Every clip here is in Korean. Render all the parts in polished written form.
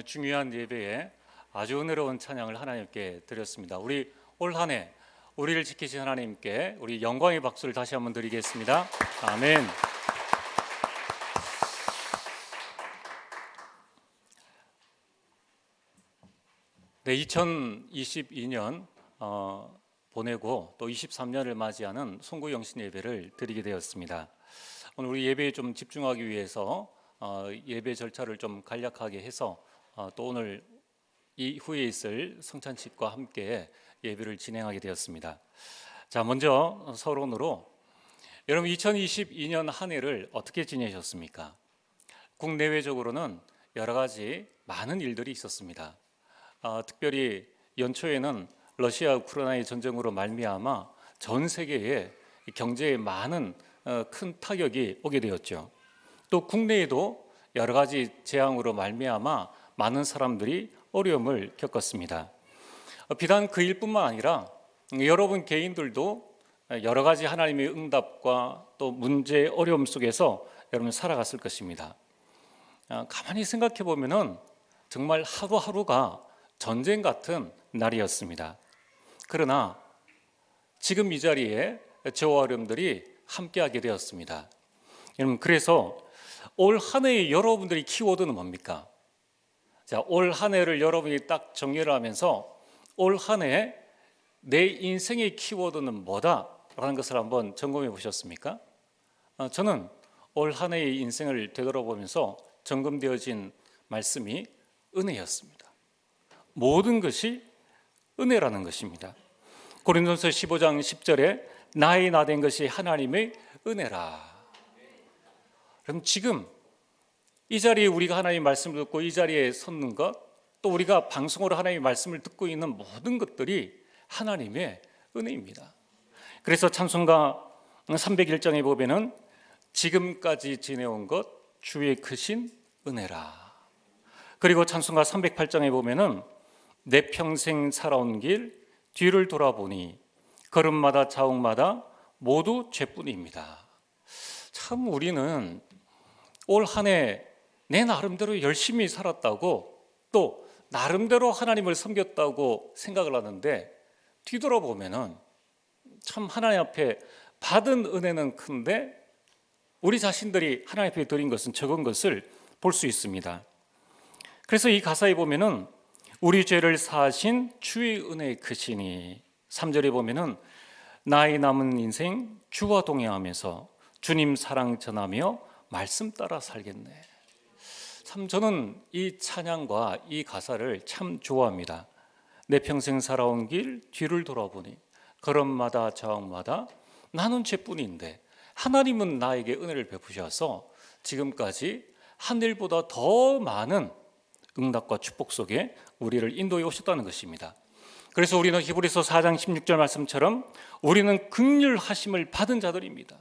중요한 예배에 아주 은혜로운 찬양을 하나님께 드렸습니다. 우리 올 한 해 우리를 지키신 하나님께 우리 영광의 박수를 다시 한번 드리겠습니다. 아멘. 네, 2022년 보내고 또 23년을 맞이하는 송구영신 예배를 드리게 되었습니다. 오늘 우리 예배에 좀 집중하기 위해서 예배 절차를 좀 간략하게 해서 또 오늘 이후에 있을 성찬식과 함께 예배를 진행하게 되었습니다. 자, 먼저 서론으로 여러분 2022년 한 해를 어떻게 지내셨습니까? 국내외적으로는 여러 가지 많은 일들이 있었습니다. 특별히 연초에는 러시아 우크라이나의 전쟁으로 말미암아 전 세계에 경제에 많은 큰 타격이 오게 되었죠. 또 국내에도 여러 가지 재앙으로 말미암아 많은 사람들이 어려움을 겪었습니다. 비단 그 일뿐만 아니라 여러분 개인들도 여러 가지 하나님의 응답과 또 문제 어려움 속에서 여러분 살아갔을 것입니다. 가만히 생각해 보면은 정말 하루하루가 전쟁 같은 날이었습니다. 그러나 지금 이 자리에 저와 여러분들이 함께하게 되었습니다. 여러분, 그래서 올 한 해의 여러분들이 키워드는 뭡니까? 자, 올 한 해를 여러분이 딱 정리를 하면서 올 한 해 내 인생의 키워드는 뭐다? 라는 것을 한번 점검해 보셨습니까? 저는 올 한 해의 인생을 되돌아보면서 점검되어진 말씀이 은혜였습니다. 모든 것이 은혜라는 것입니다. 고린도서 15장 10절에 나의 나된 것이 하나님의 은혜라. 그럼 지금 이 자리에 우리가 하나님의 말씀을 듣고 이 자리에 섰는 것, 또 우리가 방송으로 하나님의 말씀을 듣고 있는 모든 것들이 하나님의 은혜입니다. 그래서 찬송가 301장에 보면은 지금까지 지내온 것 주의 크신 은혜라. 그리고 찬송가 308장에 보면은 내 평생 살아온 길 뒤를 돌아보니 걸음마다 자옥마다 모두 죄뿐입니다. 참 우리는 올 한 해 내 나름대로 열심히 살았다고 또 나름대로 하나님을 섬겼다고 생각을 하는데 뒤돌아보면은 참 하나님 앞에 받은 은혜는 큰데 우리 자신들이 하나님 앞에 드린 것은 적은 것을 볼 수 있습니다. 그래서 이 가사에 보면은 우리 죄를 사하신 주의 은혜 크시니 3절에 보면은 나의 남은 인생 주와 동행하면서 주님 사랑 전하며 말씀 따라 살겠네. 참 저는 이 찬양과 이 가사를 참 좋아합니다. 내 평생 살아온 길 뒤를 돌아보니 걸음마다 자옥마다 나는 죄뿐인데 하나님은 나에게 은혜를 베푸셔서 지금까지 하늘보다 더 많은 응답과 축복 속에 우리를 인도해 오셨다는 것입니다. 그래서 우리는 히브리서 4장 16절 말씀처럼 우리는 긍휼하심을 받은 자들입니다.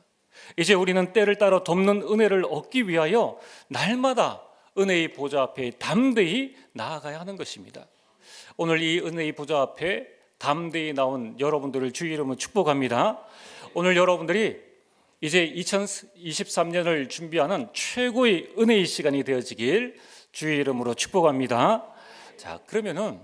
이제 우리는 때를 따라 돕는 은혜를 얻기 위하여 날마다 은혜의 보좌 앞에 담대히 나아가야 하는 것입니다. 오늘 이 은혜의 보좌 앞에 담대히 나온 여러분들을 주의 이름으로 축복합니다. 오늘 여러분들이 이제 2023년을 준비하는 최고의 은혜의 시간이 되어지길 주의 이름으로 축복합니다. 자, 그러면은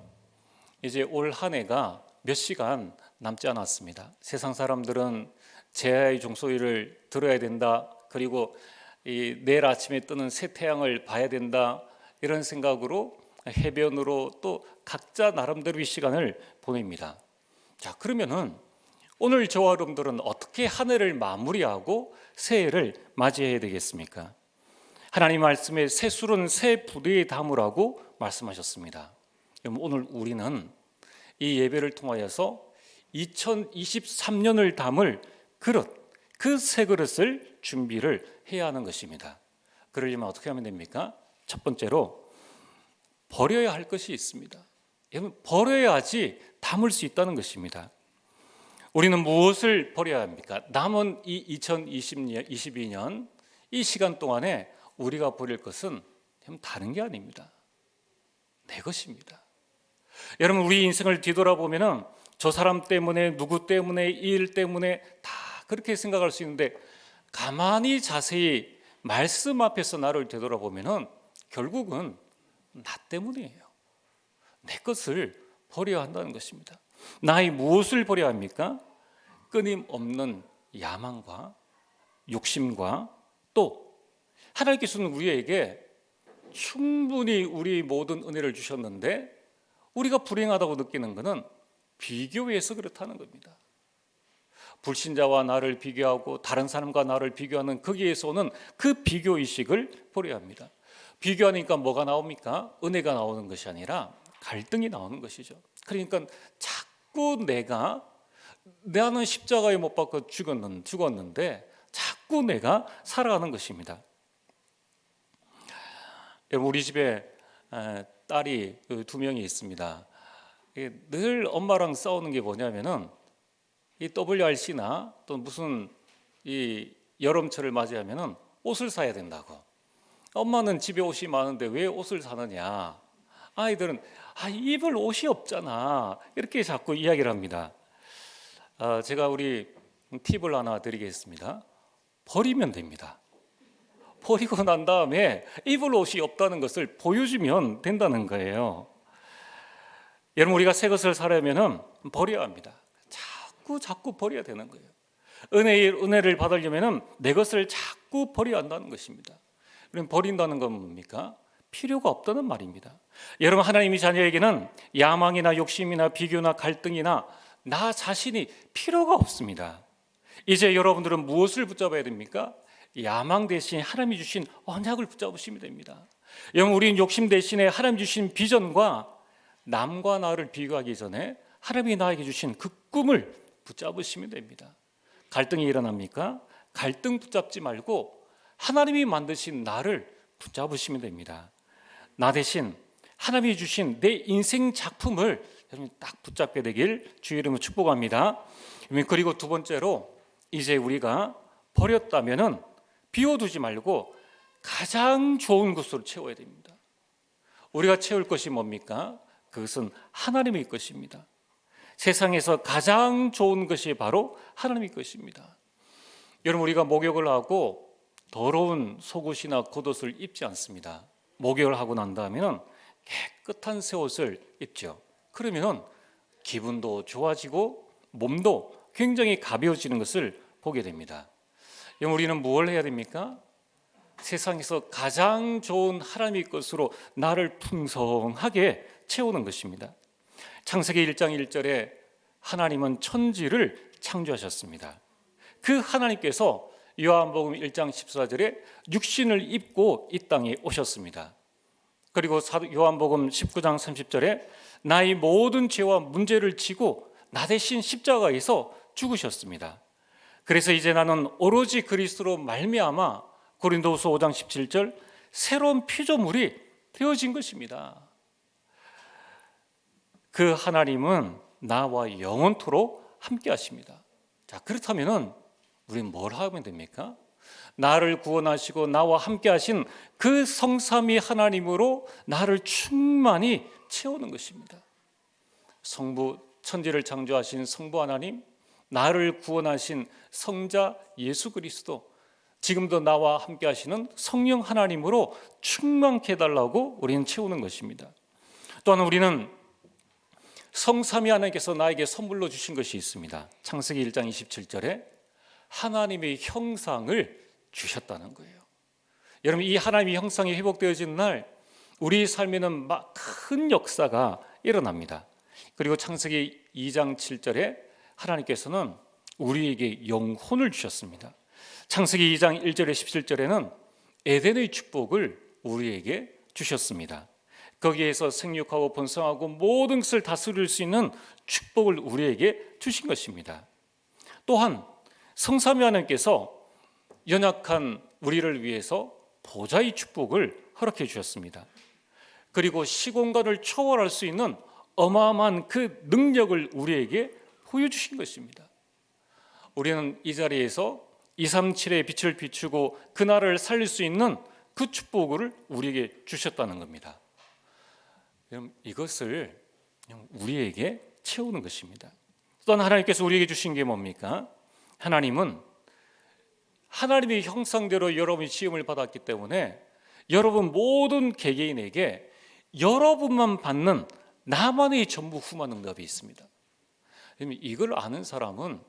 이제 올 한 해가 몇 시간 남지 않았습니다. 세상 사람들은 제야의 종소리를 들어야 된다. 그리고 이 내일 아침에 뜨는 새 태양을 봐야 된다. 이런 생각으로 해변으로 또 각자 나름대로 이 시간을 보냅니다. 자, 그러면은 오늘 저와 여러분들은 어떻게 한 해를 마무리하고 새해를 맞이해야 되겠습니까? 하나님 말씀에 새 술은 새 부대에 담으라고 말씀하셨습니다. 오늘 우리는 이 예배를 통하여서 2023년을 담을 그릇, 그 새 그릇을 준비를 해야 하는 것입니다. 그러려면 어떻게 하면 됩니까? 첫 번째로 버려야 할 것이 있습니다. 버려야지 담을 수 있다는 것입니다. 우리는 무엇을 버려야 합니까? 남은 이 2022년 이 시간 동안에 우리가 버릴 것은 다른 게 아닙니다. 내 것입니다. 여러분, 우리 인생을 뒤돌아보면은 저 사람 때문에, 누구 때문에, 이 일 때문에 다 그렇게 생각할 수 있는데 가만히 자세히 말씀 앞에서 나를 되돌아보면은 결국은 나 때문이에요. 내 것을 버려야 한다는 것입니다. 나의 무엇을 버려야 합니까? 끊임없는 야망과 욕심과 또 하나님께서는 우리에게 충분히 우리 모든 은혜를 주셨는데 우리가 불행하다고 느끼는 것은 비교해서 그렇다는 겁니다. 불신자와 나를 비교하고 다른 사람과 나를 비교하는 거기에서 오는 그 비교의식을 버려야 합니다. 비교하니까 뭐가 나옵니까? 은혜가 나오는 것이 아니라 갈등이 나오는 것이죠. 그러니까 자꾸 나는 십자가에 못 박혀 죽었는데 자꾸 내가 살아가는 것입니다. 여러분, 우리 집에 딸이 2명이 있습니다. 늘 엄마랑 싸우는 게 뭐냐면은 이 WRC나 또 무슨 이 여름철을 맞이하면은 옷을 사야 된다고. 엄마는 집에 옷이 많은데 왜 옷을 사느냐? 아이들은 입을 옷이 없잖아. 이렇게 자꾸 이야기를 합니다. 제가 우리 팁을 하나 드리겠습니다. 버리면 됩니다. 버리고 난 다음에 입을 옷이 없다는 것을 보여주면 된다는 거예요. 여러분, 우리가 새 것을 사려면 버려야 합니다. 자꾸 버려야 되는 거예요. 은혜를 받으려면 내 것을 자꾸 버려야 한다는 것입니다. 그럼 버린다는 건 뭡니까? 필요가 없다는 말입니다. 여러분, 하나님이 자녀에게는 야망이나 욕심이나 비교나 갈등이나 나 자신이 필요가 없습니다. 이제 여러분들은 무엇을 붙잡아야 됩니까? 야망 대신 하나님이 주신 언약을 붙잡으시면 됩니다. 여러분, 우리는 욕심 대신에 하나님 주신 비전과 남과 나를 비교하기 전에 하나님이 나에게 주신 그 꿈을 붙잡으시면 됩니다. 갈등이 일어납니까? 갈등 붙잡지 말고 하나님이 만드신 나를 붙잡으시면 됩니다. 나 대신 하나님이 주신 내 인생 작품을 여러분 딱 붙잡게 되길 주의 이름으로 축복합니다. 그리고 두 번째로 이제 우리가 버렸다면은 비워두지 말고 가장 좋은 것으로 채워야 됩니다. 우리가 채울 것이 뭡니까? 그것은 하나님의 것입니다. 세상에서 가장 좋은 것이 바로 하나님의 것입니다. 여러분, 우리가 목욕을 하고 더러운 속옷이나 겉옷을 입지 않습니다. 목욕을 하고 난 다음에는 깨끗한 새 옷을 입죠. 그러면 기분도 좋아지고 몸도 굉장히 가벼워지는 것을 보게 됩니다. 우리는 뭘 해야 됩니까? 세상에서 가장 좋은 하나님의 것으로 나를 풍성하게 채우는 것입니다. 창세기 1장 1절에 하나님은 천지를 창조하셨습니다. 그 하나님께서 요한복음 1장 14절에 육신을 입고 이 땅에 오셨습니다. 그리고 요한복음 19장 30절에 나의 모든 죄와 문제를 지고 나 대신 십자가에서 죽으셨습니다. 그래서 이제 나는 오로지 그리스도로 말미암아 고린도후서 5장 17절 새로운 피조물이 되어진 것입니다. 그 하나님은 나와 영원토록 함께 하십니다. 자, 그렇다면 우리는 뭘 하면 됩니까? 나를 구원하시고 나와 함께 하신 그 성삼위 하나님으로 나를 충만히 채우는 것입니다. 성부, 천지를 창조하신 성부 하나님, 나를 구원하신 성자 예수 그리스도, 지금도 나와 함께 하시는 성령 하나님으로 충만케 해달라고 우리는 채우는 것입니다. 또한 우리는 성삼위 하나님께서 나에게 선물로 주신 것이 있습니다. 창세기 1장 27절에 하나님의 형상을 주셨다는 거예요. 여러분, 이 하나님의 형상이 회복되어지는 날 우리 삶에는 막 큰 역사가 일어납니다. 그리고 창세기 2장 7절에 하나님께서는 우리에게 영혼을 주셨습니다. 창세기 2장 1절에 17절에는 에덴의 축복을 우리에게 주셨습니다. 거기에서 생육하고 번성하고 모든 것을 다스릴 수 있는 축복을 우리에게 주신 것입니다. 또한 성삼위 하나님께서 연약한 우리를 위해서 보좌의 축복을 허락해 주셨습니다. 그리고 시공간을 초월할 수 있는 어마어마한 그 능력을 우리에게 보여주신 것입니다. 우리는 이 자리에서 237의 빛을 비추고 그날을 살릴 수 있는 그 축복을 우리에게 주셨다는 겁니다. 이것을 우리에게 채우는 것입니다. 또한 하나님께서 우리에게 주신 게 뭡니까? 하나님은 하나님의 형상대로 여러분이 지음을 받았기 때문에 여러분 모든 개개인에게 여러분만 받는 나만의 전무 후만 응답이 있습니다. 이걸 아는 사람은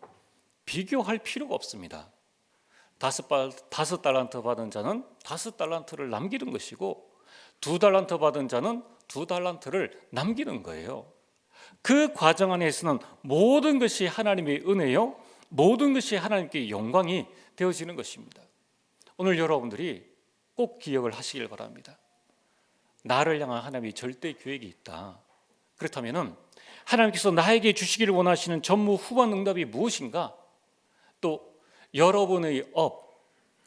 비교할 필요가 없습니다. 5달란트 받은 자는 5달란트를 남기는 것이고 2달란트 받은 자는 2달란트를 남기는 거예요. 그 과정 안에서는 모든 것이 하나님의 은혜요, 모든 것이 하나님께 영광이 되어지는 것입니다. 오늘 여러분들이 꼭 기억을 하시길 바랍니다. 나를 향한 하나님의 절대 계획이 있다. 그렇다면 하나님께서 나에게 주시기를 원하시는 전무 후반 응답이 무엇인가? 또 여러분의 업,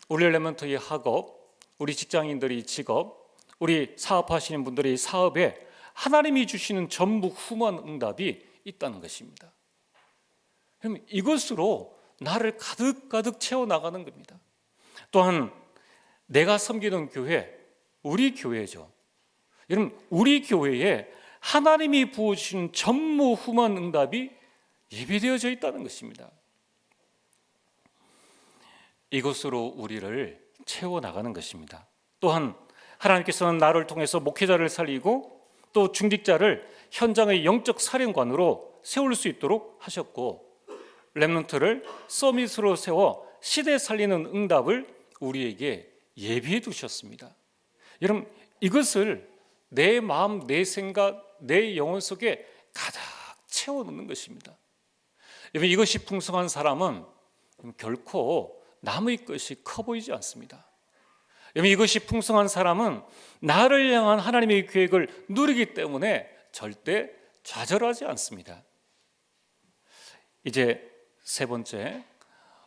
우리 엘레멘터의 학업, 우리 직장인들의 직업, 우리 사업하시는 분들의 사업에 하나님이 주시는 전무 후반 응답이 있다는 것입니다. 그럼 이것으로 나를 가득가득 채워나가는 겁니다. 또한 내가 섬기는 교회, 우리 교회죠. 여러분, 우리 교회에 하나님이 부어주신 전무 후반 응답이 예비되어져 있다는 것입니다. 이것으로 우리를 채워나가는 것입니다. 또한 하나님께서는 나를 통해서 목회자를 살리고 또 중직자를 현장의 영적 사령관으로 세울 수 있도록 하셨고, 렘넌트를 서밋으로 세워 시대 살리는 응답을 우리에게 예비해 두셨습니다. 여러분, 이것을 내 마음, 내 생각, 내 영혼 속에 가득 채워넣는 것입니다. 여러분, 이것이 풍성한 사람은 결코 남의 것이 커 보이지 않습니다. 여러분, 이것이 풍성한 사람은 나를 향한 하나님의 계획을 누리기 때문에 절대 좌절하지 않습니다. 이제 세 번째,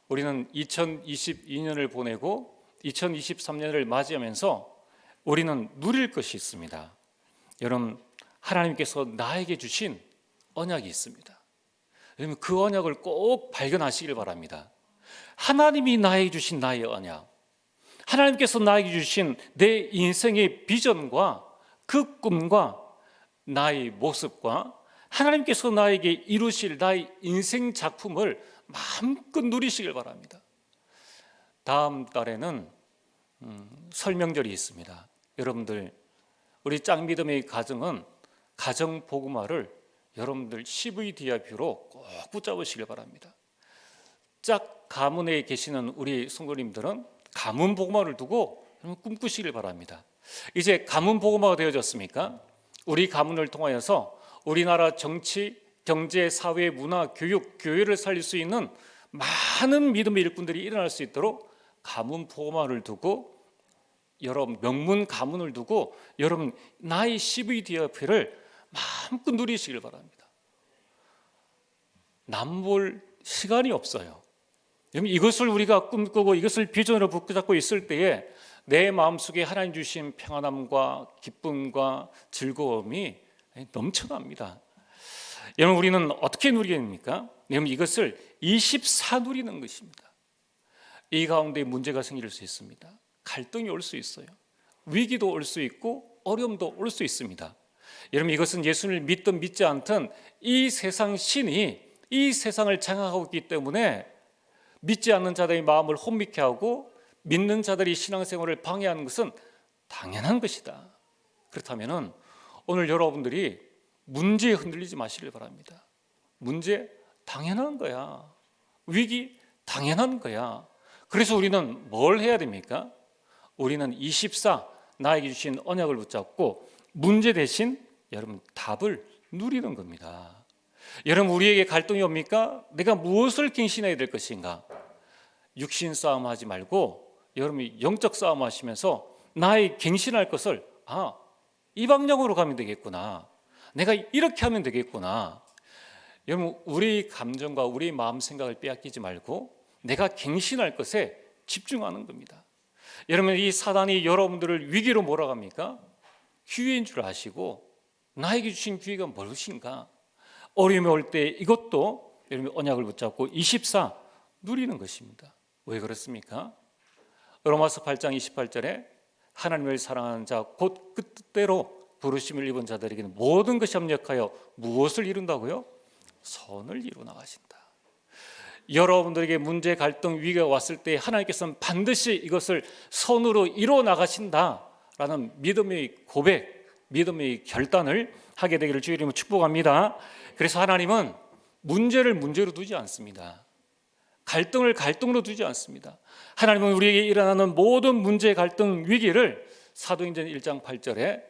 우리는 2022년을 보내고 2023년을 맞이하면서 우리는 누릴 것이 있습니다. 여러분, 하나님께서 나에게 주신 언약이 있습니다. 여러분, 그 언약을 꼭 발견하시길 바랍니다. 하나님이 나에게 주신 나의 언약, 하나님께서 나에게 주신 내 인생의 비전과 그 꿈과 나의 모습과 하나님께서 나에게 이루실 나의 인생 작품을 마음껏 누리시길 바랍니다. 다음 달에는 설명절이 있습니다. 여러분들, 우리 짝믿음의 가정은 가정 복음화를 여러분들 CVDIP로 꼭 붙잡으시길 바랍니다. 짝 가문에 계시는 우리 성도님들은 가문 복음화를 두고 꿈꾸시길 바랍니다. 이제 가문 복음화가 되어졌습니까? 우리 가문을 통하여서 우리나라 정치, 경제, 사회, 문화, 교육, 교회를 살릴 수 있는 많은 믿음의 일꾼들이 일어날 수 있도록 가문 복음화를 두고, 여러분 명문 가문을 두고 여러분 나의 CVDIP를 마음껏 누리시길 바랍니다. 남볼 시간이 없어요. 이것을 우리가 꿈꾸고 이것을 비전으로 붙잡고 있을 때에 내 마음속에 하나님 주신 평안함과 기쁨과 즐거움이 넘쳐납니다. 여러분, 우리는 어떻게 누리게 됩니까? 여러분, 이것을 24 누리는 것입니다. 이 가운데 문제가 생길 수 있습니다. 갈등이 올 수 있어요. 위기도 올 수 있고 어려움도 올 수 있습니다. 여러분, 이것은 예수를 믿든 믿지 않든 이 세상 신이 이 세상을 장악하고 있기 때문에 믿지 않는 자들의 마음을 혼미케 하고 믿는 자들이 신앙생활을 방해하는 것은 당연한 것이다. 그렇다면 오늘 여러분들이 문제에 흔들리지 마시길 바랍니다. 문제 당연한 거야. 위기 당연한 거야. 그래서 우리는 뭘 해야 됩니까? 우리는 24 나에게 주신 언약을 붙잡고 문제 대신 여러분 답을 누리는 겁니다. 여러분, 우리에게 갈등이 옵니까? 내가 무엇을 갱신해야 될 것인가? 육신 싸움 하지 말고 여러분이 영적 싸움 하시면서 나의 갱신할 것을 이 방향으로 가면 되겠구나. 내가 이렇게 하면 되겠구나. 여러분, 우리 감정과 우리 마음 생각을 빼앗기지 말고 내가 갱신할 것에 집중하는 겁니다. 여러분, 이 사단이 여러분들을 위기로 몰아갑니까? 기회인 줄 아시고 나에게 주신 기회가 무엇인가? 어려움이 올 때 이것도 여러분 언약을 붙잡고 24 누리는 것입니다. 왜 그렇습니까? 로마서 8장 28절에 하나님을 사랑하는 자 곧 그 뜻대로 부르심을 입은 자들에게는 모든 것이 합력하여 무엇을 이룬다고요? 선을 이루어 나가신다. 여러분들에게 문제, 갈등, 위기가 왔을 때 하나님께서는 반드시 이것을 선으로 이루어 나가신다라는 믿음의 고백, 믿음의 결단을 하게 되기를 주의 이름으로 축복합니다. 그래서 하나님은 문제를 문제로 두지 않습니다. 갈등을 갈등으로 두지 않습니다. 하나님은 우리에게 일어나는 모든 문제, 갈등, 위기를 사도행전 1장 8절에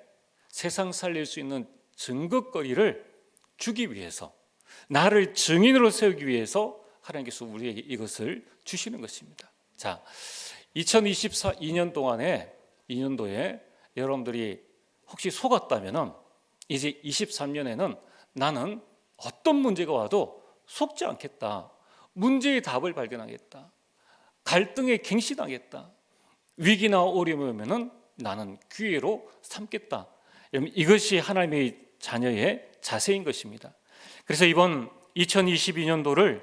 세상 살릴 수 있는 증거거리를 주기 위해서, 나를 증인으로 세우기 위해서 하나님께서 우리에게 이것을 주시는 것입니다. 자, 2024년 동안에 2년도에 여러분들이 혹시 속았다면 이제 23년에는 나는 어떤 문제가 와도 속지 않겠다. 문제의 답을 발견하겠다. 갈등에 갱신하겠다. 위기나 어려움이 오면은 나는 기회로 삼겠다. 여러분, 이것이 하나님의 자녀의 자세인 것입니다. 그래서 이번 2022년도를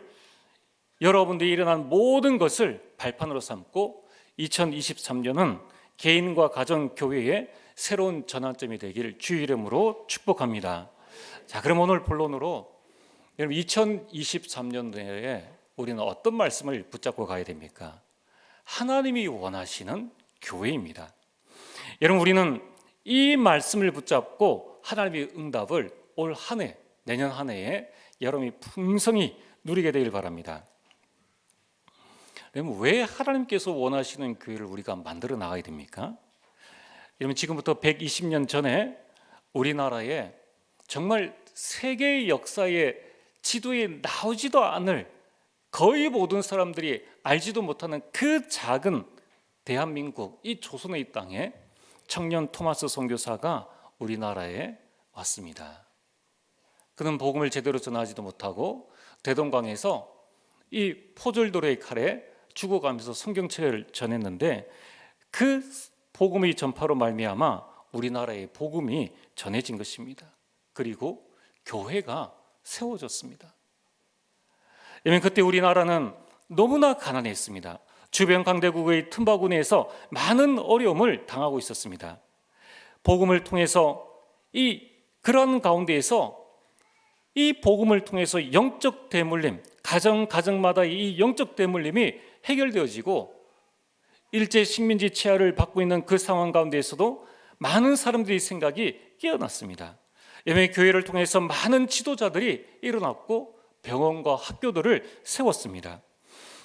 여러분들이 일어난 모든 것을 발판으로 삼고 2023년은 개인과 가정, 교회의 새로운 전환점이 되기를 주의 이름으로 축복합니다. 자, 그럼 오늘 본론으로 여러분 2023년도에 우리는 어떤 말씀을 붙잡고 가야 됩니까? 하나님이 원하시는 교회입니다. 여러분, 우리는 이 말씀을 붙잡고 하나님의 응답을 올 한 해, 내년 한 해에 여러분이 풍성히 누리게 되길 바랍니다. 여러분, 왜 하나님께서 원하시는 교회를 우리가 만들어 나가야 됩니까? 여러분, 지금부터 120년 전에 우리나라에 정말 세계의 역사의 지도에 나오지도 않을, 거의 모든 사람들이 알지도 못하는 그 작은 대한민국, 이 조선의 땅에 청년 토마스 선교사가 우리나라에 왔습니다. 그는 복음을 제대로 전하지도 못하고 대동강에서 이 포졸들의 칼에 죽어가면서 성경책을 전했는데, 그 복음의 전파로 말미암아 우리나라의 복음이 전해진 것입니다. 그리고 교회가 세워졌습니다. 왜냐하면 그때 우리나라는 너무나 가난했습니다. 주변 강대국의 틈바구니에서 많은 어려움을 당하고 있었습니다. 복음을 통해서 그런 가운데에서 이 복음을 통해서 영적 대물림, 가정마다 이 영적 대물림이 해결되어지고 일제 식민지 치하를 받고 있는 그 상황 가운데에서도 많은 사람들의 생각이 깨어났습니다. 왜냐하면 교회를 통해서 많은 지도자들이 일어났고 병원과 학교들을 세웠습니다.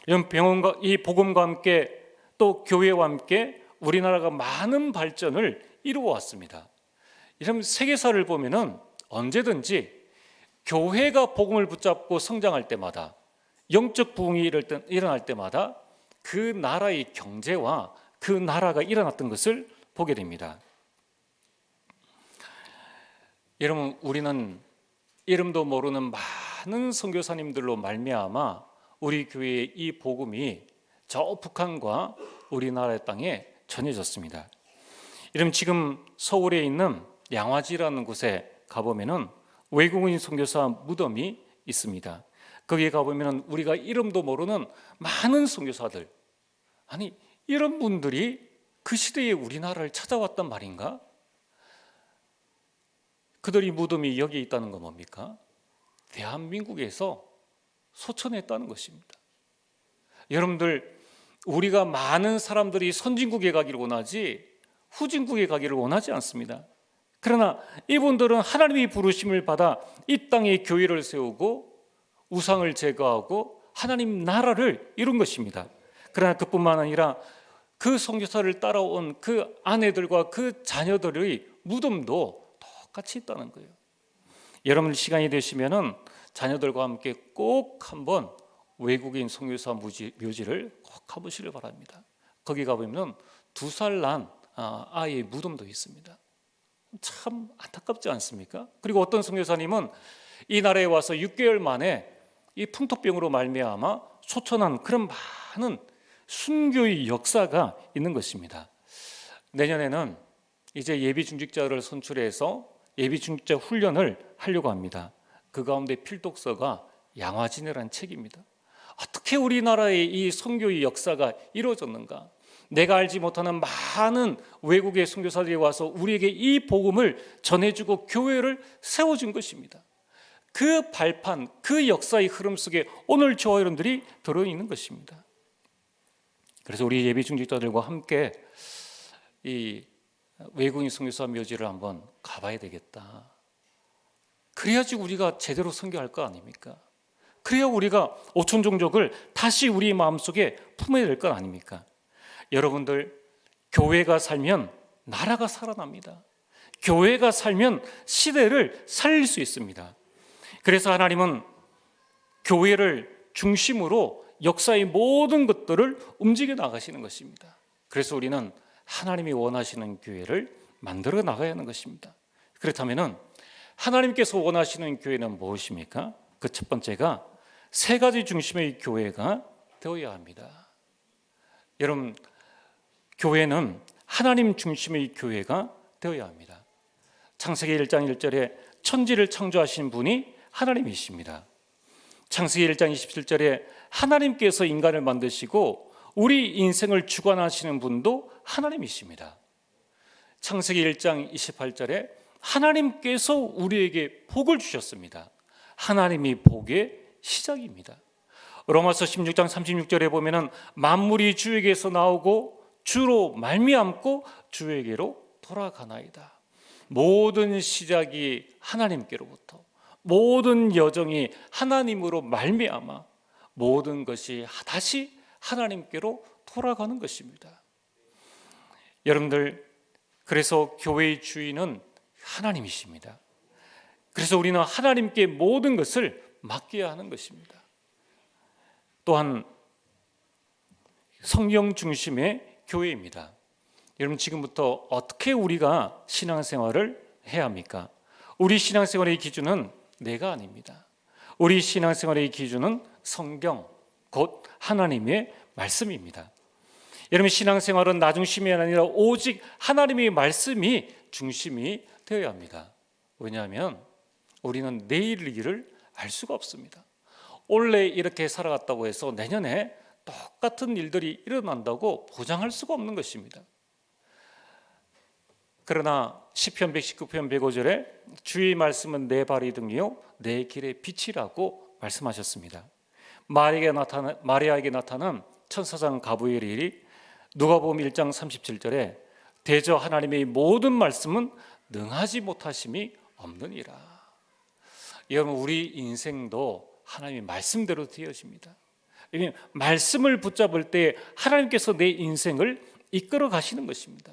이런 병원과 이 복음과 함께 또 교회와 함께 우리나라가 많은 발전을 이루어 왔습니다. 이런 세계사를 보면은 언제든지 교회가 복음을 붙잡고 성장할 때마다, 영적 부흥이 일어날 때마다 그 나라의 경제와 그 나라가 일어났던 것을 보게 됩니다. 여러분, 우리는 이름도 모르는 많은 선교사님들로 말미암아 우리 교회의 이 복음이 저 북한과 우리나라의 땅에 전해졌습니다. 여러분, 지금 서울에 있는 양화지라는 곳에 가보면은 외국인 선교사 무덤이 있습니다. 거기에 가보면 우리가 이름도 모르는 많은 선교사들, 아니 이런 분들이 그 시대에 우리나라를 찾아왔단 말인가? 그들이 무덤이 여기 있다는 건 뭡니까? 대한민국에서 소천했다는 것입니다. 여러분들, 우리가 많은 사람들이 선진국에 가기를 원하지 후진국에 가기를 원하지 않습니다. 그러나 이분들은 하나님의 부르심을 받아 이 땅에 교회를 세우고 우상을 제거하고 하나님 나라를 이룬 것입니다. 그러나 그뿐만 아니라 그 선교사를 따라온 그 아내들과 그 자녀들의 무덤도 똑같이 있다는 거예요. 여러분, 시간이 되시면은 자녀들과 함께 꼭 한번 외국인 선교사 묘지를 꼭 가보시길 바랍니다. 거기 가보면 2살 난 아이의 무덤도 있습니다. 참 안타깝지 않습니까? 그리고 어떤 선교사님은 이 나라에 와서 6개월 만에 이 풍토병으로 말미암아 소천한 그런 많은 순교의 역사가 있는 것입니다. 내년에는 이제 예비 중직자를 선출해서 예비 중직자 훈련을 하려고 합니다. 그 가운데 필독서가 양화진이라는 책입니다. 어떻게 우리나라의 이 선교의 역사가 이루어졌는가? 내가 알지 못하는 많은 외국의 선교사들이 와서 우리에게 이 복음을 전해주고 교회를 세워준 것입니다. 그 발판, 그 역사의 흐름 속에 오늘 저와 여러분들이 들어있는 것입니다. 그래서 우리 예비 중직자들과 함께 이 외국인 선교사 묘지를 한번 가봐야 되겠다. 그래야지 우리가 제대로 선교할 거 아닙니까? 그래야 우리가 오촌 종족을 다시 우리 마음속에 품어야 될 것 아닙니까? 여러분들, 교회가 살면 나라가 살아납니다. 교회가 살면 시대를 살릴 수 있습니다. 그래서 하나님은 교회를 중심으로 역사의 모든 것들을 움직여 나가시는 것입니다. 그래서 우리는 하나님이 원하시는 교회를 만들어 나가야 하는 것입니다. 그렇다면 하나님께서 원하시는 교회는 무엇입니까? 그 첫 번째가 세 가지 중심의 교회가 되어야 합니다. 여러분, 교회는 하나님 중심의 교회가 되어야 합니다. 창세기 1장 1절에 천지를 창조하신 분이 하나님이십니다. 창세기 1장 27절에 하나님께서 인간을 만드시고 우리 인생을 주관하시는 분도 하나님이십니다. 창세기 1장 28절에 하나님께서 우리에게 복을 주셨습니다. 하나님이 복의 시작입니다. 로마서 16장 36절에 보면은 만물이 주에게서 나오고 주로 말미암고 주에게로 돌아가나이다. 모든 시작이 하나님께로부터, 모든 여정이 하나님으로 말미암아 모든 것이 다시 하나님께로 돌아가는 것입니다. 여러분들, 그래서 교회의 주인은 하나님이십니다. 그래서 우리는 하나님께 모든 것을 맡겨야 하는 것입니다. 또한 성령 중심의 교회입니다. 여러분, 지금부터 어떻게 우리가 신앙생활을 해야 합니까? 우리 신앙생활의 기준은 내가 아닙니다. 우리 신앙생활의 기준은 성경, 곧 하나님의 말씀입니다. 여러분, 신앙생활은 나 중심이 아니라 오직 하나님의 말씀이 중심이 되어야 합니다. 왜냐하면 우리는 내일 일을 알 수가 없습니다. 올해 이렇게 살아갔다고 해서 내년에 똑같은 일들이 일어난다고 보장할 수가 없는 것입니다. 그러나 시편 119편 105절에 주의 말씀은 내 발의 등이요 내 길의 빛이라고 말씀하셨습니다. 마리아에게 나타난 천사장 가브리엘이 누가복음 1장 37절에 대저 하나님의 모든 말씀은 능하지 못하심이 없느니라. 여러분, 우리 인생도 하나님의 말씀대로 되어집니다. 말씀을 붙잡을 때 하나님께서 내 인생을 이끌어 가시는 것입니다.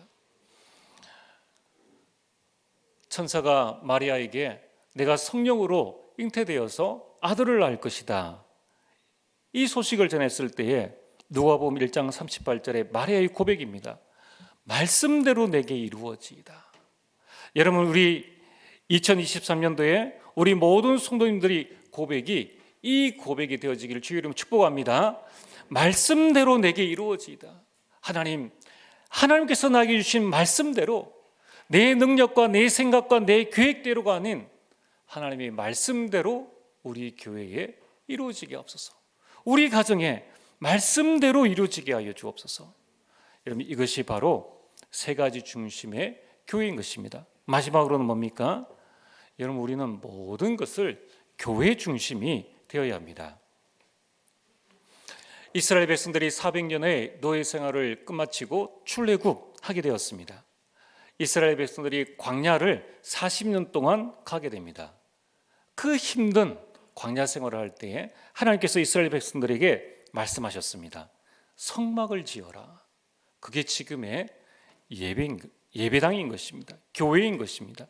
천사가 마리아에게 내가 성령으로 잉태되어서 아들을 낳을 것이다, 이 소식을 전했을 때에 누가복음 1장 38절에 마리아의 고백입니다. 말씀대로 내게 이루어지이다. 여러분, 우리 2023년도에 우리 모든 성도님들이 고백이 이 고백이 되어지기를 주의 이름으로 축복합니다. 말씀대로 내게 이루어지이다. 하나님께서 나에게 주신 말씀대로, 내 능력과 내 생각과 내 계획대로가 아닌 하나님의 말씀대로 우리 교회에 이루어지게 하옵소서. 우리 가정에 말씀대로 이루어지게 하여 주옵소서. 여러분, 이것이 바로 세 가지 중심의 교회인 것입니다. 마지막으로는 뭡니까? 여러분, 우리는 모든 것을 교회 중심이 되어야 합니다. 이스라엘 백성들이 400년의 노예 생활을 끝마치고 출애굽하게 되었습니다. 이스라엘 백성들이 광야를 40년 동안 가게 됩니다. 그 힘든 광야 생활을 할 때에 하나님께서 이스라엘 백성들에게 말씀하셨습니다. 성막을 지어라. 그게 지금의 예배당인 것입니다. 교회인 것입니다.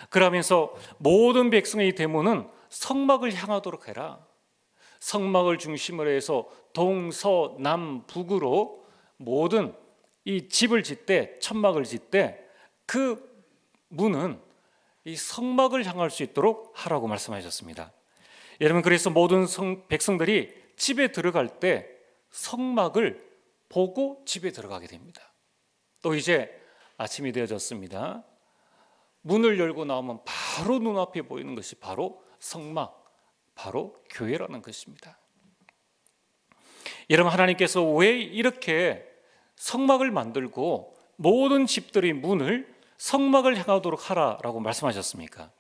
그러면서 모든 백성의 대문은 성막을 향하도록 해라. 성막을 중심으로 해서 동서남북으로 모든 이 집을 짓되, 천막을 짓되 그 문은 이 성막을 향할 수 있도록 하라고 말씀하셨습니다. 여러분, 그래서 모든 백성들이 집에 들어갈 때 성막을 보고 집에 들어가게 됩니다. 또 이제 아침이 되어졌습니다. 문을 열고 나오면 바로 눈앞에 보이는 것이 바로 성막, 바로 교회라는 것입니다. 여러분, 하나님께서 왜 이렇게 성막을 만들고 모든 집들의 문을 성막을 향하도록 하라라고 말씀하셨습니까?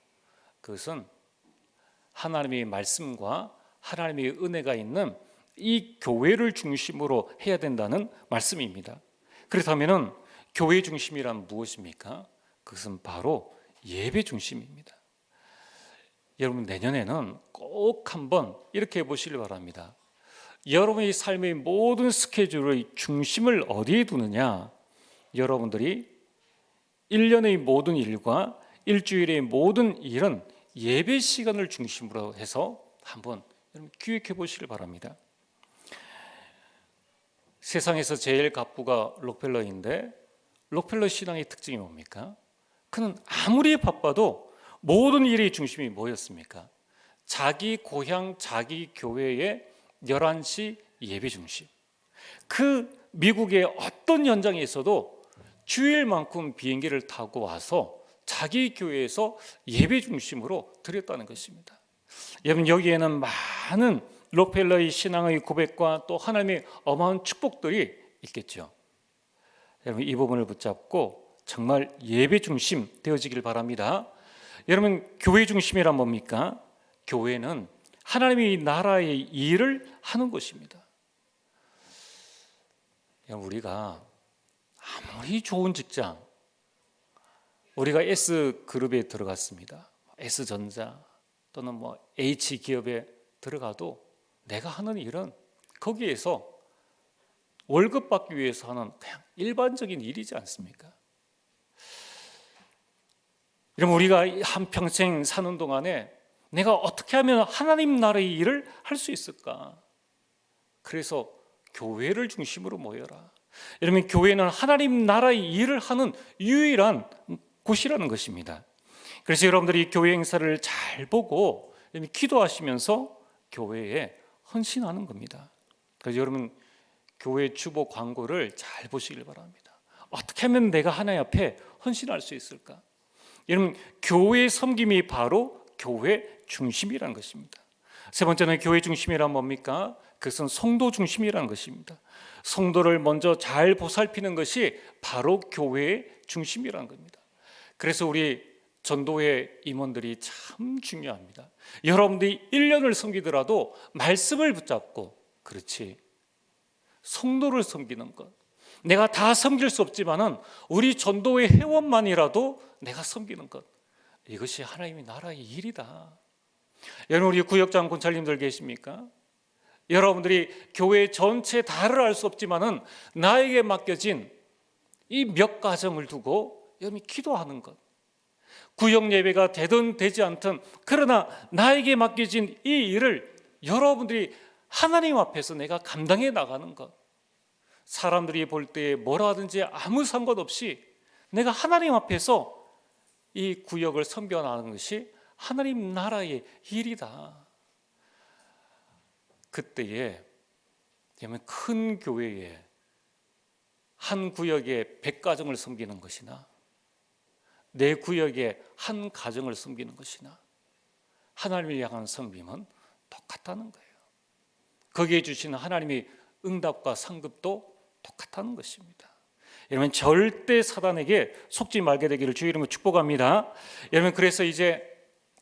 그것은 하나님의 말씀과 하나님의 은혜가 있는 이 교회를 중심으로 해야 된다는 말씀입니다. 그렇다면 교회 중심이란 무엇입니까? 그것은 바로 예배 중심입니다. 여러분, 내년에는 꼭 한번 이렇게 해보시길 바랍니다. 여러분의 삶의 모든 스케줄의 중심을 어디에 두느냐? 여러분들이 1년의 모든 일과 일주일의 모든 일은 예배 시간을 중심으로 해서 한번 기획해 보시길 바랍니다. 세상에서 제일 갑부가 록펠러인데, 록펠러 신앙의 특징이 뭡니까? 그는 아무리 바빠도 모든 일의 중심이 뭐였습니까? 자기 고향, 자기 교회의 11시 예배 중심. 그 미국의 어떤 현장에 있어도 주일만큼 비행기를 타고 와서 자기 교회에서 예배 중심으로 드렸다는 것입니다. 여러분, 여기에는 많은 록펠러의 신앙의 고백과 또 하나님의 어마어마한 축복들이 있겠죠. 여러분, 이 부분을 붙잡고 정말 예배 중심 되어지길 바랍니다. 여러분, 교회 중심이란 뭡니까? 교회는 하나님의 나라의 일을 하는 것입니다. 우리가 아무리 좋은 직장, 우리가 S그룹에 들어갔습니다. S전자 또는 H기업에 들어가도 내가 하는 일은 거기에서 월급 받기 위해서 하는 그냥 일반적인 일이지 않습니까? 여러분, 우리가 한평생 사는 동안에 내가 어떻게 하면 하나님 나라의 일을 할 수 있을까? 그래서 교회를 중심으로 모여라. 여러분, 교회는 하나님 나라의 일을 하는 유일한 곳이라는 것입니다. 그래서 여러분들이 교회 행사를 잘 보고 기도하시면서 교회에 헌신하는 겁니다. 그래서 여러분, 교회 주보 광고를 잘 보시길 바랍니다. 어떻게 하면 내가 하나님 앞에 헌신할 수 있을까? 여러분, 교회 섬김이 바로 교회 중심이라는 것입니다. 세 번째는 교회 중심이란 뭡니까? 그것은 성도 중심이라는 것입니다. 성도를 먼저 잘 보살피는 것이 바로 교회의 중심이라는 겁니다. 그래서 우리 전도회 임원들이 참 중요합니다. 여러분들이 1년을 섬기더라도 말씀을 붙잡고, 그렇지, 성도를 섬기는 것. 내가 다 섬길 수 없지만은 우리 전도회 회원만이라도 내가 섬기는 것, 이것이 하나님의 나라의 일이다. 여러분, 우리 구역장 권찰님들 계십니까? 여러분들이 교회 전체 다를 알 수 없지만은 나에게 맡겨진 이 몇 가정을 두고 여러분이 기도하는 것, 구역 예배가 되든 되지 않든, 그러나 나에게 맡겨진 이 일을 여러분들이 하나님 앞에서 내가 감당해 나가는 것, 사람들이 볼 때 뭐라 하든지 아무 상관없이 내가 하나님 앞에서 이 구역을 섬겨나가는 것이 하나님 나라의 일이다. 그때에 큰 교회에 한 구역에 100가정을 섬기는 것이나 내 구역에 한 가정을 섬기는 것이나 하나님을 향한 섬김은 똑같다는 거예요. 거기에 주시는 하나님의 응답과 상급도 똑같다는 것입니다. 여러분, 절대 사단에게 속지 말게 되기를 주의 이름으로 축복합니다. 여러분, 그래서 이제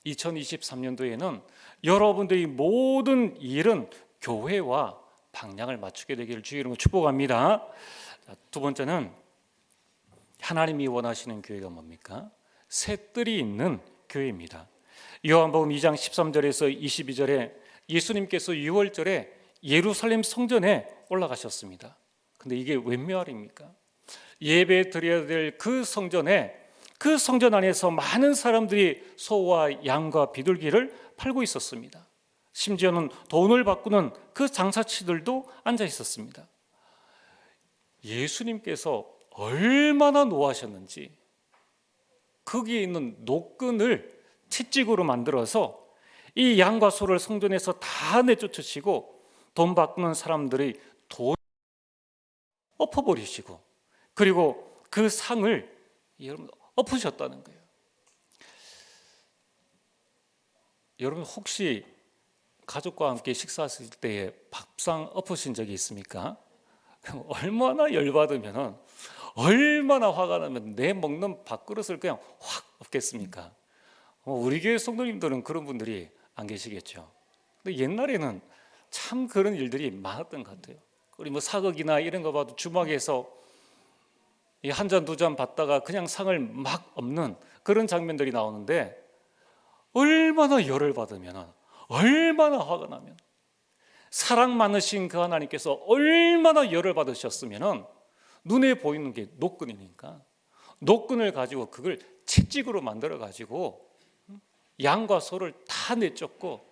2023년도에는 여러분들의 모든 일은 교회와 방향을 맞추게 되기를 주의 이름으로 축복합니다. 두 번째는 하나님이 원하시는 교회가 뭡니까? 셋들이 있는 교회입니다. 요한복음 2장 13절에서 22절에 예수님께서 6월절에 예루살렘 성전에 올라가셨습니다. 근데 이게 웬 말입니까? 예배 드려야 될 그 성전에, 그 성전 안에서 많은 사람들이 소와 양과 비둘기를 팔고 있었습니다. 심지어는 돈을 바꾸는 그 장사치들도 앉아 있었습니다. 예수님께서 얼마나 노하셨는지 거기에 있는 노끈을 채찍으로 만들어서 이 양과 소를 성전에서 다 내쫓으시고 돈 바꾸는 사람들의 돈 엎어버리시고, 그리고 그 상을 여러분 엎으셨다는 거예요. 여러분, 혹시 가족과 함께 식사하실 때에 밥상 엎으신 적이 있습니까? 얼마나 열받으면, 얼마나 화가 나면 내 먹는 밥그릇을 그냥 확 엎겠습니까? 우리 교회 성도님들은 그런 분들이 안 계시겠죠. 근데 옛날에는 참 그런 일들이 많았던 것 같아요. 우리 사극이나 이런 거 봐도 주막에서 한 잔 두 잔 받다가 그냥 상을 막 엎는 그런 장면들이 나오는데, 얼마나 열을 받으면, 얼마나 화가 나면, 사랑 많으신 그 하나님께서 얼마나 열을 받으셨으면 눈에 보이는 게 노끈이니까 노끈을 가지고 그걸 채찍으로 만들어 가지고 양과 소를 다 내쫓고,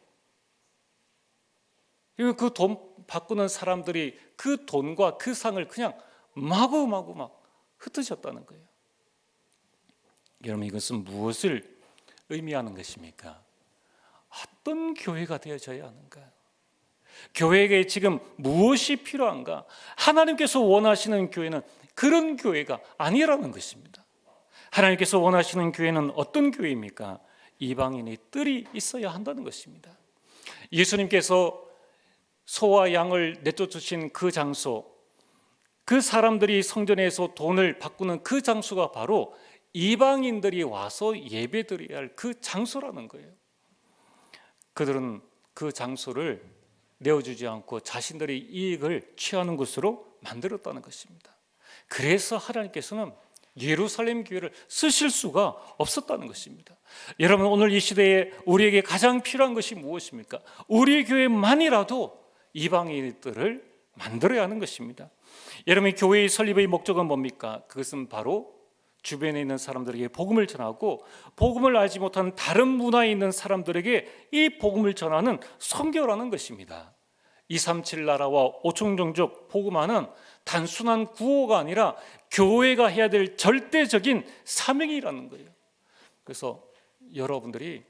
그 돈 바꾸는 사람들이 그 돈과 그 상을 그냥 마구마구 막 흩으셨다는 거예요. 여러분, 이것은 무엇을 의미하는 것입니까? 어떤 교회가 되어져야 하는가? 교회에게 지금 무엇이 필요한가? 하나님께서 원하시는 교회는 그런 교회가 아니라는 것입니다. 하나님께서 원하시는 교회는 어떤 교회입니까? 이방인의 뜰이 있어야 한다는 것입니다. 예수님께서 소와 양을 내쫓으신 그 장소, 그 사람들이 성전에서 돈을 바꾸는 그 장소가 바로 이방인들이 와서 예배드려야 할 그 장소라는 거예요. 그들은 그 장소를 내어주지 않고 자신들의 이익을 취하는 곳으로 만들었다는 것입니다. 그래서 하나님께서는 예루살렘 교회를 쓰실 수가 없었다는 것입니다. 여러분, 오늘 이 시대에 우리에게 가장 필요한 것이 무엇입니까? 우리 교회만이라도 이방인들을 만들어야 하는 것입니다. 여러분, 교회의 설립의 목적은 뭡니까? 그것은 바로 주변에 있는 사람들에게 복음을 전하고, 복음을 알지 못하는 다른 문화에 있는 사람들에게 이 복음을 전하는 선교라는 것입니다. 237 나라와 5천 종족 복음화는 단순한 구호가 아니라 교회가 해야 될 절대적인 사명이라는 거예요. 그래서 여러분들이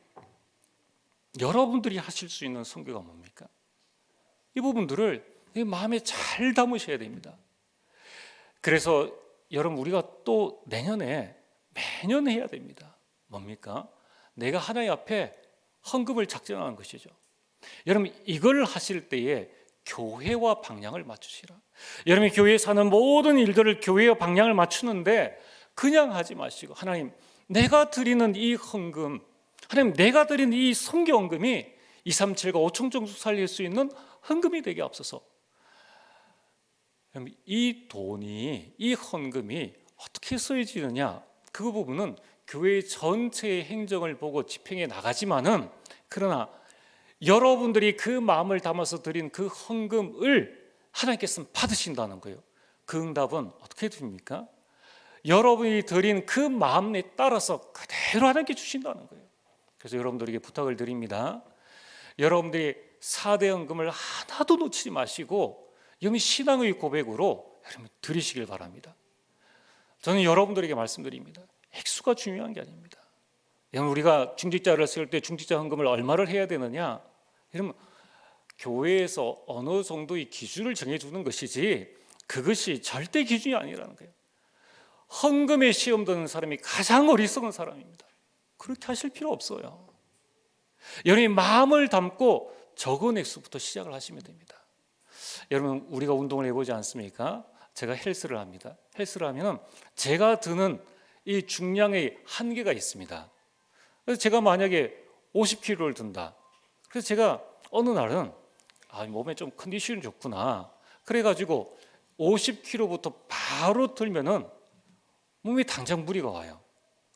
하실 수 있는 선교가 뭡니까? 이 부분들을 마음에 잘 담으셔야 됩니다. 그래서 여러분, 우리가 또 내년에 매년 해야 됩니다. 뭡니까? 내가 하나님 앞에 헌금을 작정하는 것이죠. 여러분, 이걸 하실 때에 교회와 방향을 맞추시라. 여러분이 교회에 사는 모든 일들을 교회와 방향을 맞추는데 그냥 하지 마시고, 하나님, 내가 드리는 이 헌금, 하나님, 내가 드리는 이 선교 헌금이 237과 5천 종족 살릴 수 있는 헌금이 되게 앞서서, 이 돈이, 이 헌금이 어떻게 쓰여지느냐, 그 부분은 교회 전체의 행정을 보고 집행해 나가지만은, 그러나 여러분들이 그 마음을 담아서 드린 그 헌금을 하나님께서는 받으신다는 거예요. 그 응답은 어떻게 됩니까? 여러분이 드린 그 마음에 따라서 그대로 하나님께 주신다는 거예요. 그래서 여러분들에게 부탁을 드립니다. 여러분들이 4대 헌금을 하나도 놓치지 마시고 여러분 신앙의 고백으로 여러분 드리시길 바랍니다. 저는 여러분들에게 말씀드립니다. 액수가 중요한 게 아닙니다. 여러분, 우리가 중직자를 쓸 때 중직자 헌금을 얼마를 해야 되느냐? 여러분, 교회에서 어느 정도의 기준을 정해주는 것이지 그것이 절대 기준이 아니라는 거예요. 헌금에 시험 드는 사람이 가장 어리석은 사람입니다. 그렇게 하실 필요 없어요. 여러분이 마음을 담고 적은 액수부터 시작을 하시면 됩니다. 여러분, 우리가 운동을 해보지 않습니까? 제가 헬스를 합니다. 헬스를 하면 제가 드는 이 중량의 한계가 있습니다. 그래서 제가 만약에 50kg를 든다. 그래서 제가 어느 날은 몸에 좀 컨디션이 좋구나. 그래가지고 50kg부터 바로 들면은 몸에 당장 무리가 와요.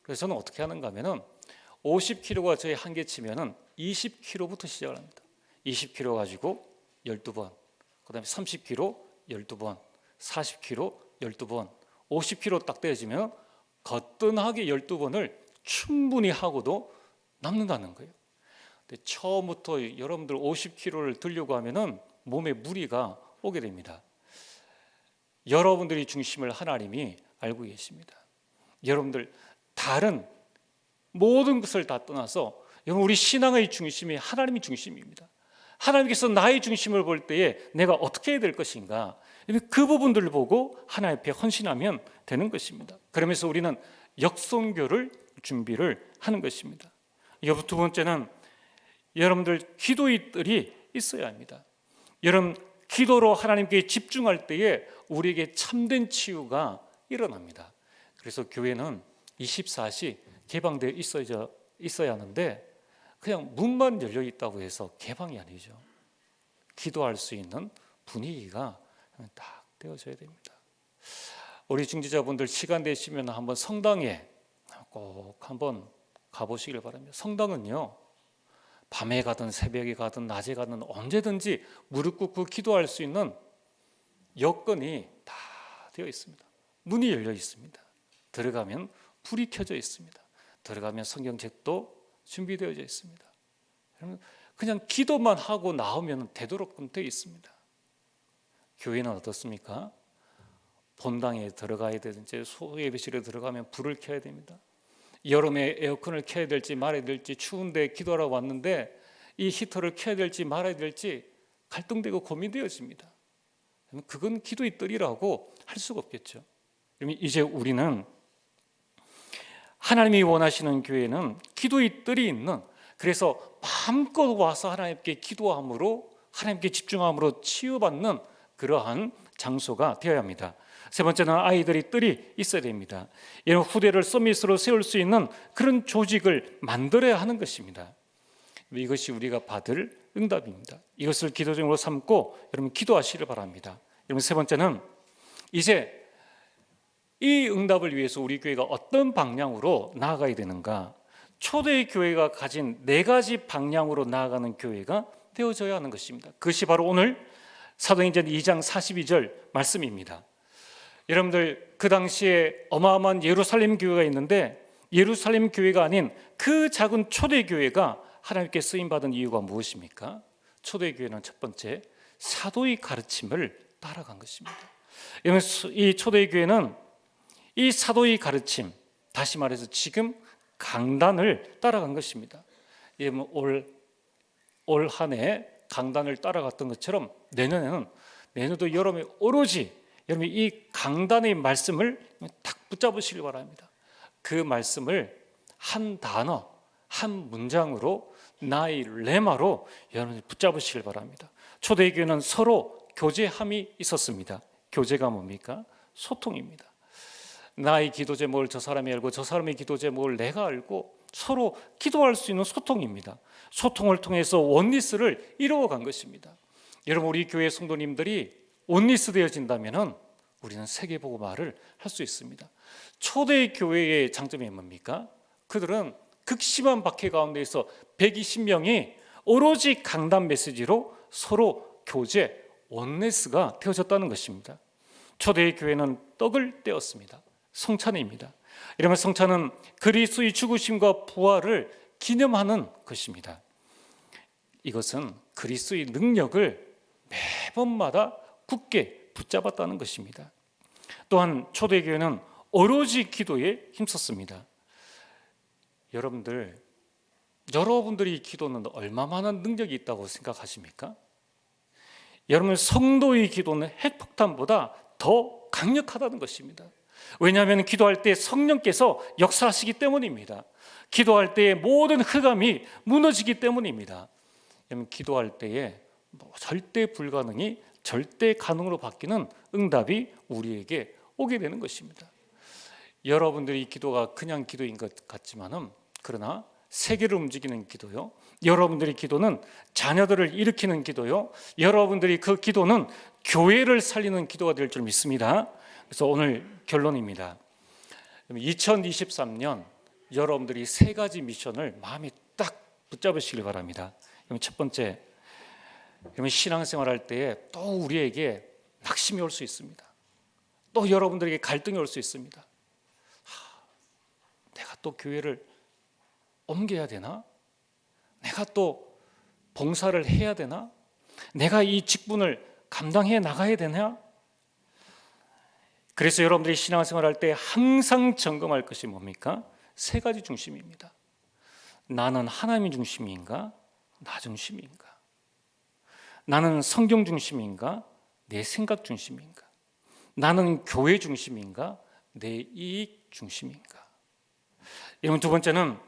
그래서 저는 어떻게 하는가 하면은 50kg가 저의 한계치면은 20kg부터 시작을 합니다. 20kg 가지고 12번, 그 다음에 30kg 12번, 40kg 12번, 50kg 딱 되어지면 거뜬하게 12번을 충분히 하고도 남는다는 거예요. 근데 처음부터 여러분들 50kg를 들려고 하면은 몸에 무리가 오게 됩니다. 여러분들이 중심을 하나님이 알고 계십니다. 여러분들 다른 모든 것을 다 떠나서 여러분, 우리 신앙의 중심이 하나님이 중심입니다. 하나님께서 나의 중심을 볼 때에 내가 어떻게 해야 될 것인가, 그 부분들을 보고 하나님 앞에 헌신하면 되는 것입니다. 그러면서 우리는 역선교를 준비를 하는 것입니다. 두 번째는 여러분들 기도의 뜰이 있어야 합니다. 여러분, 기도로 하나님께 집중할 때에 우리에게 참된 치유가 일어납니다. 그래서 교회는 24시 개방되어 있어야 하는데 그냥 문만 열려 있다고 해서 개방이 아니죠. 기도할 수 있는 분위기가 딱 되어져야 됩니다. 우리 중지자분들 시간 되시면 한번 성당에 꼭 한번 가보시길 바랍니다. 성당은요, 밤에 가든 새벽에 가든 낮에 가든 언제든지 무릎 꿇고 기도할 수 있는 여건이 다 되어 있습니다. 문이 열려 있습니다. 들어가면 불이 켜져 있습니다. 들어가면 성경책도 준비되어져 있습니다. 그냥 기도만 하고 나오면 되도록끔 되어 있습니다. 교회는 어떻습니까? 본당에 들어가야 되든지 소예배실에 들어가면 불을 켜야 됩니다. 여름에 에어컨을 켜야 될지 말아야 될지, 추운데 기도하러 왔는데 이 히터를 켜야 될지 말아야 될지 갈등되고 고민되어집니다. 그건 기도의 뜰이라고 할 수가 없겠죠. 그러면 이제 우리는 하나님이 원하시는 교회는 기도의 뜰이 있는, 그래서 마음껏 와서 하나님께 기도함으로, 하나님께 집중함으로 치유받는 그러한 장소가 되어야 합니다. 세 번째는 아이들이 뜰이 있어야 됩니다. 이런 후대를 서밋으로 세울 수 있는 그런 조직을 만들어야 하는 것입니다. 이것이 우리가 받을 응답입니다. 이것을 기도적으로 삼고 여러분 기도하시길 바랍니다. 여러분, 세 번째는 이제 이 응답을 위해서 우리 교회가 어떤 방향으로 나아가야 되는가? 초대 교회가 가진 4가지 방향으로 나아가는 교회가 되어져야 하는 것입니다. 그것이 바로 오늘 사도행전 2장 42절 말씀입니다. 여러분들, 그 당시에 어마어마한 예루살렘 교회가 있는데 예루살렘 교회가 아닌 그 작은 초대 교회가 하나님께 쓰임받은 이유가 무엇입니까? 초대 교회는 첫 번째, 사도의 가르침을 따라간 것입니다. 이 초대 교회는 이 사도의 가르침, 다시 말해서 지금 강단을 따라간 것입니다. 올 한 해 강단을 따라갔던 것처럼 내년에도 여러분이 오로지 여러분이 이 강단의 말씀을 딱 붙잡으시길 바랍니다. 그 말씀을 한 단어, 한 문장으로, 나의 레마로 여러분이 붙잡으시길 바랍니다. 초대교회는 서로 교제함이 있었습니다. 교제가 뭡니까? 소통입니다. 나의 기도 제목을 저 사람이 알고 저 사람의 기도 제목을 내가 알고 서로 기도할 수 있는 소통입니다. 소통을 통해서 원리스를 이루어간 것입니다. 여러분, 우리 교회 성도님들이 원리스 되어진다면 우리는 세계복음화를 할 수 있습니다. 초대 교회의 장점이 뭡니까? 그들은 극심한 박해 가운데에서 120명이 오로지 강단 메시지로 서로 교제, 원리스가 되어졌다는 것입니다. 초대 교회는 떡을 떼었습니다. 성찬입니다. 이러면 성찬은 그리스도의 죽으심과 부활을 기념하는 것입니다. 이것은 그리스도의 능력을 매번마다 굳게 붙잡았다는 것입니다. 또한 초대교회는 오로지 기도에 힘썼습니다. 여러분들이 기도는 얼마만한 능력이 있다고 생각하십니까? 여러분, 성도의 기도는 핵폭탄보다 더 강력하다는 것입니다. 왜냐하면 기도할 때 성령께서 역사하시기 때문입니다. 기도할 때의 모든 흑암이 무너지기 때문입니다. 기도할 때에 절대 불가능이 절대 가능으로 바뀌는 응답이 우리에게 오게 되는 것입니다. 여러분들의 기도가 그냥 기도인 것 같지만은, 그러나 세계를 움직이는 기도요, 여러분들의 기도는 자녀들을 일으키는 기도요, 여러분들이 그 기도는 교회를 살리는 기도가 될 줄 믿습니다. 그래서 오늘 결론입니다. 2023년 여러분들이 3가지 미션을 마음에 딱 붙잡으시길 바랍니다. 첫 번째, 신앙생활 할 때에 또 우리에게 낙심이 올 수 있습니다. 또 여러분들에게 갈등이 올 수 있습니다. 내가 또 교회를 옮겨야 되나? 내가 또 봉사를 해야 되나? 내가 이 직분을 감당해 나가야 되나? 그래서 여러분들이 신앙생활 할 때 항상 점검할 것이 뭡니까? 3가지 중심입니다. 나는 하나님 중심인가? 나 중심인가? 나는 성경 중심인가? 내 생각 중심인가? 나는 교회 중심인가? 내 이익 중심인가? 여러분, 두 번째는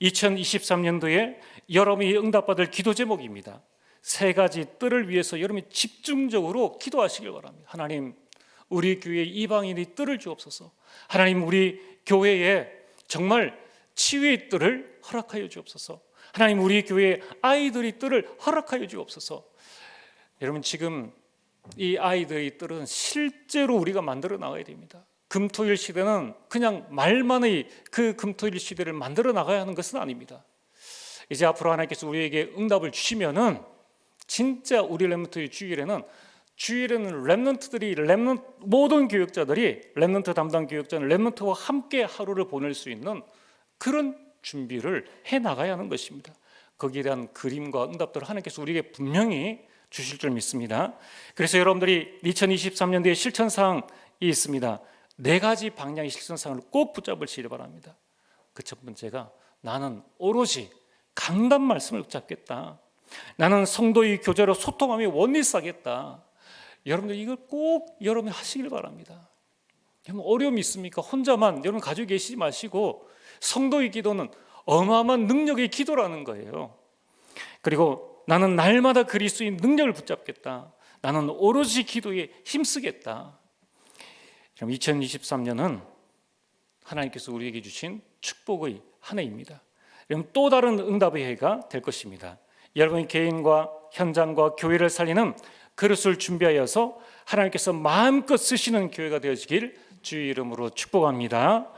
2023년도에 여러분이 응답받을 기도 제목입니다. 3가지 뜰을 위해서 여러분이 집중적으로 기도하시길 바랍니다. 하나님, 우리 교회에 이방인의 뜰을 주옵소서. 하나님, 우리 교회에 정말 치유의 뜰을 허락하여 주옵소서. 하나님, 우리 교회에 아이들의 뜰을 허락하여 주옵소서. 여러분, 지금 이 아이들의 뜰은 실제로 우리가 만들어 나가야 됩니다. 금토일 시대는 그냥 말만의 그 금토일 시대를 만들어 나가야 하는 것은 아닙니다. 이제 앞으로 하나님께서 우리에게 응답을 주시면은 진짜 우리 렘넌트의 주일에는 렘넌트들이 모든 교역자들이 렘넌트 담당 교역자는 렘넌트와 함께 하루를 보낼 수 있는 그런 준비를 해 나가야 하는 것입니다. 거기에 대한 그림과 응답들을 하나님께서 우리에게 분명히 주실 줄 믿습니다. 그래서 여러분들이 2023년도에 실천사항이 있습니다. 4가지 방향의 실천사항을 꼭 붙잡으시기 바랍니다. 그 첫 번째가 나는 오로지 강단 말씀을 붙잡겠다. 나는 성도의 교제로 소통하며 원리스하겠다. 여러분들 이걸 꼭 여러분이 하시길 바랍니다. 여러분 어려움이 있습니까? 혼자만 여러분 가지고 계시지 마시고 성도의 기도는 어마어마한 능력의 기도라는 거예요. 그리고 나는 날마다 그리스도의 능력을 붙잡겠다. 나는 오로지 기도에 힘쓰겠다. 2023년은 하나님께서 우리에게 주신 축복의 한 해입니다. 여러분 또 다른 응답의 해가 될 것입니다. 여러분의 개인과 현장과 교회를 살리는 그릇을 준비하여서 하나님께서 마음껏 쓰시는 교회가 되어지길 주의 이름으로 축복합니다.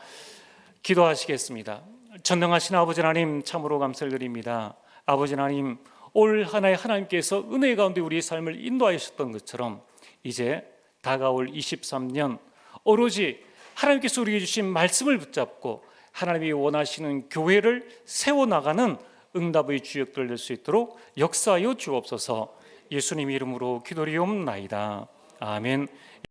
기도하시겠습니다. 전능하신 아버지 하나님 참으로 감사를 드립니다. 아버지 하나님 올 한 해 하나님께서 은혜 가운데 우리의 삶을 인도하셨던 것처럼 이제 다가올 23년 오로지 하나님께서 우리에게 주신 말씀을 붙잡고 하나님이 원하시는 교회를 세워나가는 응답의 주역들 될 수 있도록 역사하여 주옵소서. 예수님 이름으로 기도리옵나이다. 아멘.